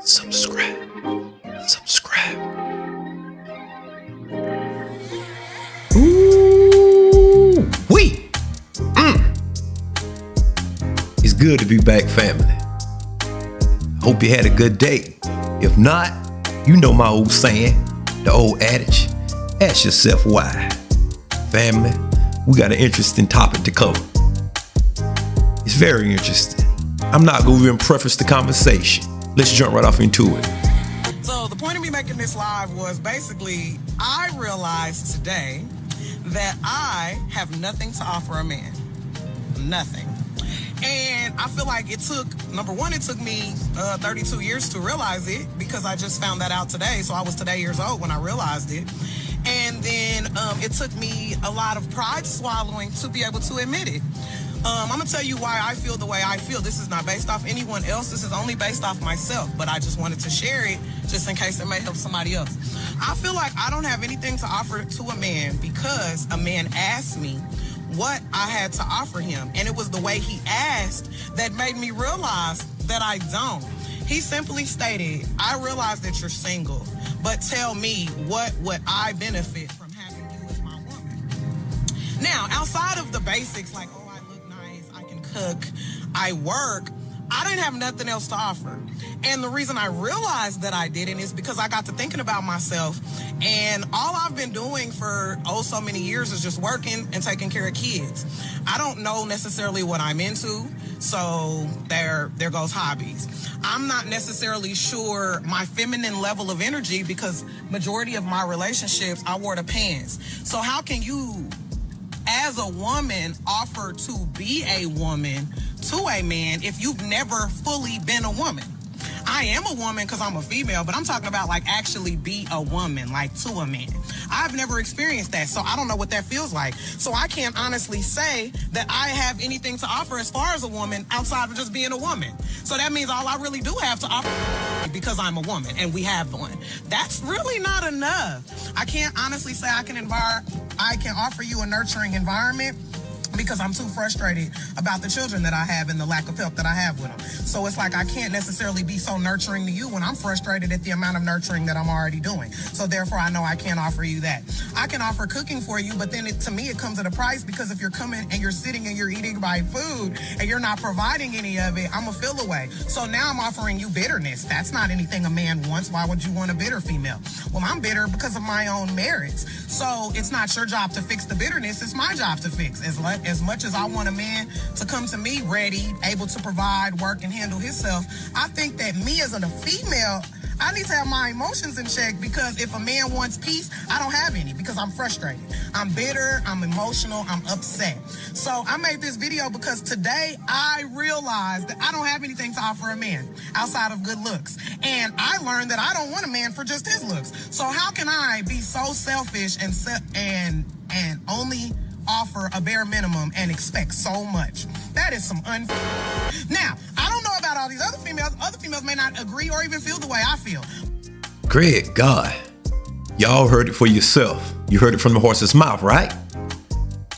subscribe. Ooh, wee. It's good to be back, family. I hope you had a good day. If not, you know my old saying, the old adage, ask yourself why. Family, we got an interesting topic to cover. It's very interesting. I'm not going to even preface the conversation. Let's jump right off into it. So the point of me making this live was basically, I realized today that I have nothing to offer a man. Nothing. And I feel like it took, number one, it took me 32 years to realize it because I just found that out today. So I was today years old when I realized it. And then it took me a lot of pride swallowing to be able to admit it. I'm going to tell you why I feel the way I feel. This is not based off anyone else. This is only based off myself. But I just wanted to share it just in case it may help somebody else. I feel like I don't have anything to offer to a man because a man asked me what I had to offer him. And it was the way he asked that made me realize that I don't. He simply stated, I realize that you're single, but tell me, what would I benefit from having you as my woman? Now, outside of the basics, like, oh, I look nice, I can cook, I work, I didn't have nothing else to offer. And the reason I realized that I didn't is because I got to thinking about myself, and all I've been doing for so many years is just working and taking care of kids. I don't know necessarily what I'm into, so there goes hobbies. I'm not necessarily sure my feminine level of energy because majority of my relationships, I wore the pants. So how can you, as a woman, offer to be a woman to a man if you've never fully been a woman? I am a woman because I'm a female, but I'm talking about like actually be a woman, like to a man. I've never experienced that, so I don't know what that feels like. So I can't honestly say that I have anything to offer as far as a woman outside of just being a woman. So that means all I really do have to offer because I'm a woman and we have one. That's really not enough. I can't honestly say I can offer you a nurturing environment because I'm too frustrated about the children that I have and the lack of help that I have with them. So it's like I can't necessarily be so nurturing to you when I'm frustrated at the amount of nurturing that I'm already doing. So therefore, I know I can't offer you that. I can offer cooking for you, but then to me, it comes at a price because if you're coming and you're sitting and you're eating my food and you're not providing any of it, I'm a feel away. So now I'm offering you bitterness. That's not anything a man wants. Why would you want a bitter female? Well, I'm bitter because of my own merits. So it's not your job to fix the bitterness. It's my job to fix. As much as I want a man to come to me ready, able to provide, work, and handle himself, I think that me as a female, I need to have my emotions in check because if a man wants peace, I don't have any because I'm frustrated. I'm bitter, I'm emotional, I'm upset. So I made this video because today I realized that I don't have anything to offer a man outside of good looks. And I learned that I don't want a man for just his looks. So how can I be so selfish and only offer a bare minimum and expect so much? That is some Now, I don't know about all these other females. Other females may not agree or even feel the way I feel. Great God. Y'all heard it for yourself. You heard it from the horse's mouth, right?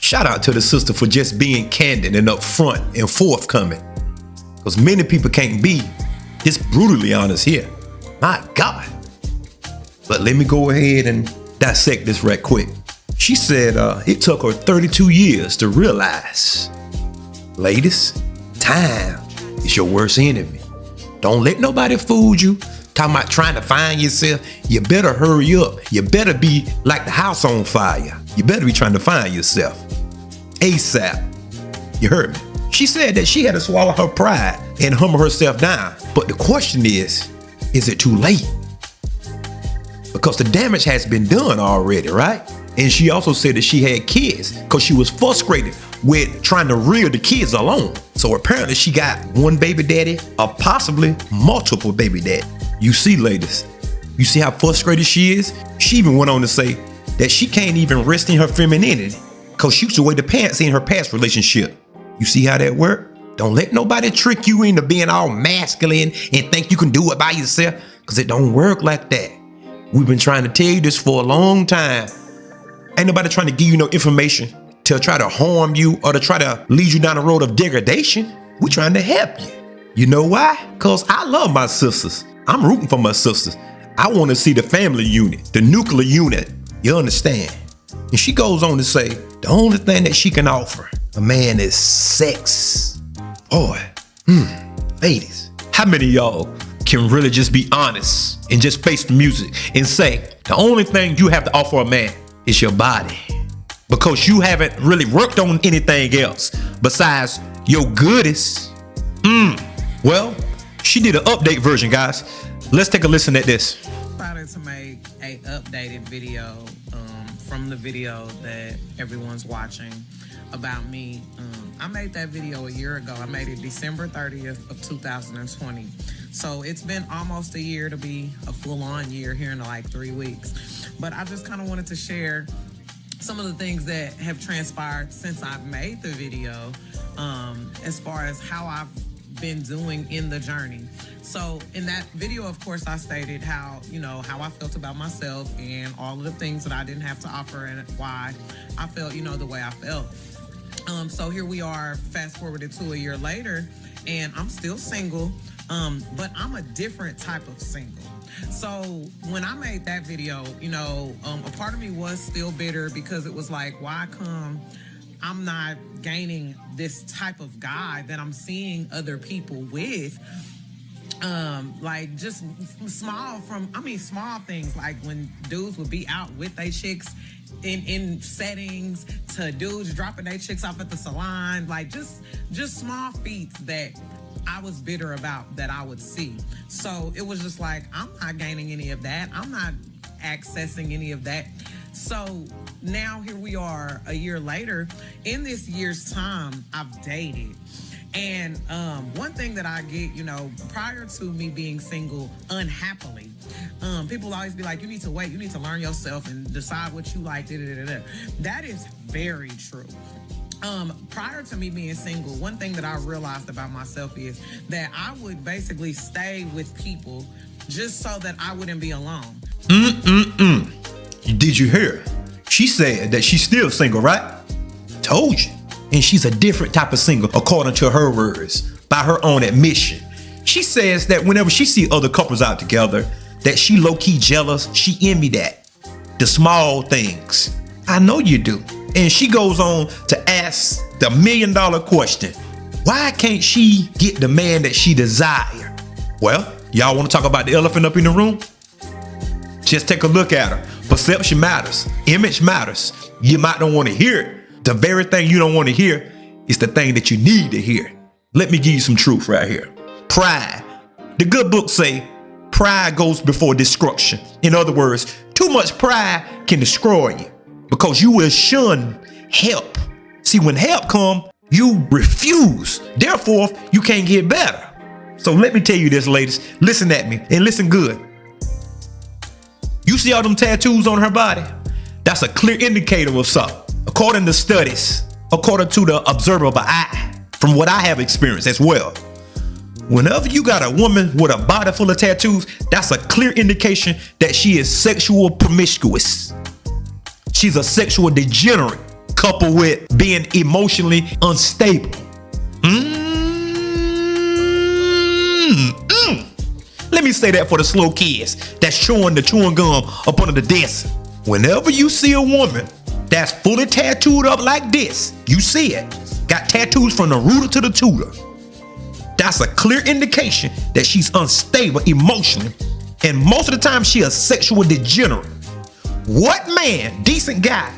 Shout out to the sister for just being candid and upfront and forthcoming. Because many people can't be this brutally honest here. My God. But let me go ahead and dissect this right quick. She said it took her 32 years to realize, ladies, time is your worst enemy. Don't let nobody fool you. Talking about trying to find yourself. You better hurry up. You better be like the house on fire. You better be trying to find yourself ASAP. You heard me. She said that she had to swallow her pride and humble herself down. But the question is it too late? Because the damage has been done already, right? And she also said that she had kids because she was frustrated with trying to rear the kids alone. So apparently she got one baby daddy or possibly multiple baby daddy. You see, ladies, you see how frustrated she is? She even went on to say that she can't even rest in her femininity because she used to wear the pants in her past relationship. You see how that worked? Don't let nobody trick you into being all masculine and think you can do it by yourself because it don't work like that. We've been trying to tell you this for a long time. Ain't nobody trying to give you no information to try to harm you or to try to lead you down the road of degradation. We're trying to help you. You know why? Because I love my sisters. I'm rooting for my sisters. I want to see the family unit, the nuclear unit. You understand? And she goes on to say, the only thing that she can offer a man is sex. Boy, ladies, how many of y'all can really just be honest and just face the music and say, the only thing you have to offer a man is your body? Because you haven't really worked on anything else besides your goodies. Well, she did an update version, guys. Let's take a listen at this. Decided to make a updated video from the video that everyone's watching about me. I made that video a year ago. I made it December 30th of 2020. So it's been almost a year to be a full-on year here in like 3 weeks. But I just kind of wanted to share some of the things that have transpired since I've made the video, as far as how I've been doing in the journey. So in that video, of course, I stated how I felt about myself and all of the things that I didn't have to offer and why I felt, the way I felt. So here we are, fast forwarded to a year later, and I'm still single, but I'm a different type of single. So when I made that video, a part of me was still bitter because it was like, why come I'm not gaining this type of guy that I'm seeing other people with? Like just small things, like when dudes would be out with their chicks in settings, to dudes dropping their chicks off at the salon, like just small feats that I was bitter about that I would see. So it was just like, I'm not gaining any of that. I'm not accessing any of that. So now here we are a year later. In this year's time, I've dated. And one thing that I get, prior to me being single unhappily, people always be like, you need to wait, you need to learn yourself and decide what you like. That is very true. Prior to me being single, one thing that I realized about myself is that I would basically stay with people just so that I wouldn't be alone. Did you hear? She said that she's still single, right? Told you. And she's a different type of single, according to her words, by her own admission. She says that whenever she see other couples out together, that she low-key jealous, she envy that. The small things. I know you do. And she goes on to ask the $1 million question. Why can't she get the man that she desire? Well, y'all want to talk about the elephant up in the room? Just take a look at her. Perception matters. Image matters. You might not want to hear it. The very thing you don't want to hear is the thing that you need to hear. Let me give you some truth right here. Pride. The good books say pride goes before destruction. In other words, too much pride can destroy you because you will shun help. See, when help comes, you refuse. Therefore, you can't get better. So let me tell you this, ladies. Listen at me and listen good. You see all them tattoos on her body? That's a clear indicator of something. According to studies, according to the observable eye, from what I have experienced as well. Whenever you got a woman with a body full of tattoos, that's a clear indication that she is sexual promiscuous. She's a sexual degenerate, coupled with being emotionally unstable. Let me say that for the slow kids that's chewing the chewing gum up under the desk. Whenever you see a woman that's fully tattooed up like this, you see it, got tattoos from the rooter to the tutor, that's a clear indication that she's unstable emotionally, and most of the time she a sexual degenerate. What man, decent guy,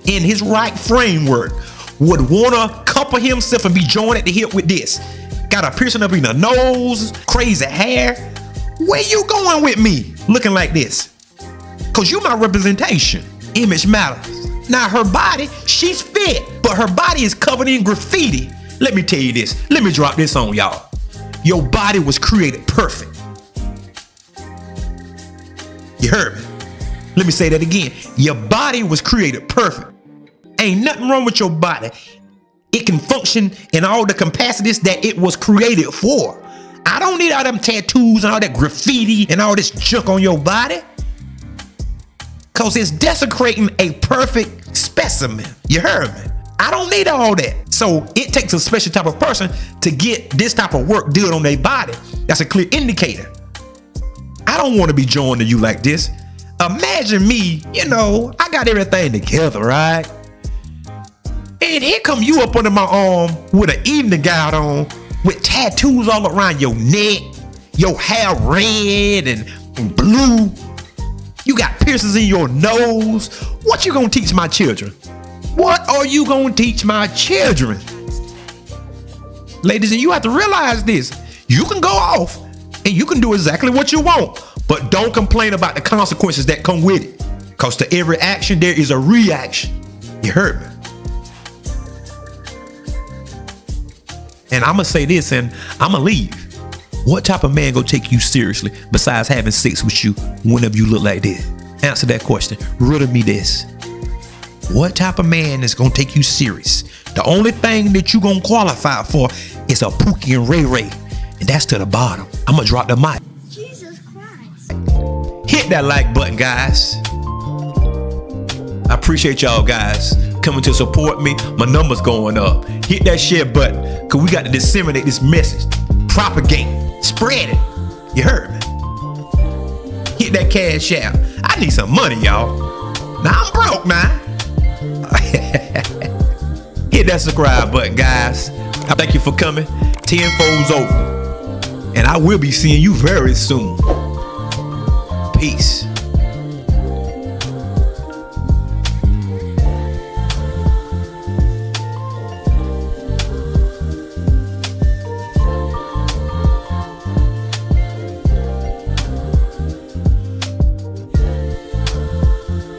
in his right framework would wanna couple himself and be joined at the hip with this? Got a piercing up in the nose, crazy hair. Where you going with me looking like this? Cause you my representation. Image matters. Now her body, she's fit, but her body is covered in graffiti. Let me tell you this. Let me drop this on y'all. Your body was created perfect. You heard me? Let me say that again. Your body was created perfect. Ain't nothing wrong with your body. It can function in all the capacities that it was created for. I don't need all them tattoos and all that graffiti and all this junk on your body. Cause it's desecrating a perfect specimen. You heard me? I don't need all that. So it takes a special type of person to get this type of work done on their body. That's a clear indicator. I don't want to be joined to you like this. Imagine me, I got everything together, right? And here come you up under my arm with an evening gown on, with tattoos all around your neck, your hair red and blue. You got piercings in your nose. What you gonna teach my children? What are you gonna teach my children? Ladies, and you have to realize this. You can go off and you can do exactly what you want, but don't complain about the consequences that come with it. Because to every action, there is a reaction. You heard me? And I'm going to say this and I'm going to leave. What type of man gonna take you seriously besides having sex with you whenever you look like this? Answer that question. Riddle me this. What type of man is gonna take you serious? The only thing that you gonna qualify for is a Pookie and Ray Ray. And that's to the bottom. I'm gonna drop the mic. Jesus Christ. Hit that like button, guys. I appreciate y'all guys coming to support me. My number's going up. Hit that share button, because we got to disseminate this message. Propagate. Spread it. You heard me? Hit that cash out. I need some money, y'all. Now I'm broke now. Hit that subscribe button, guys. I thank you for coming. 10-fold's over. And I will be seeing you very soon. Peace.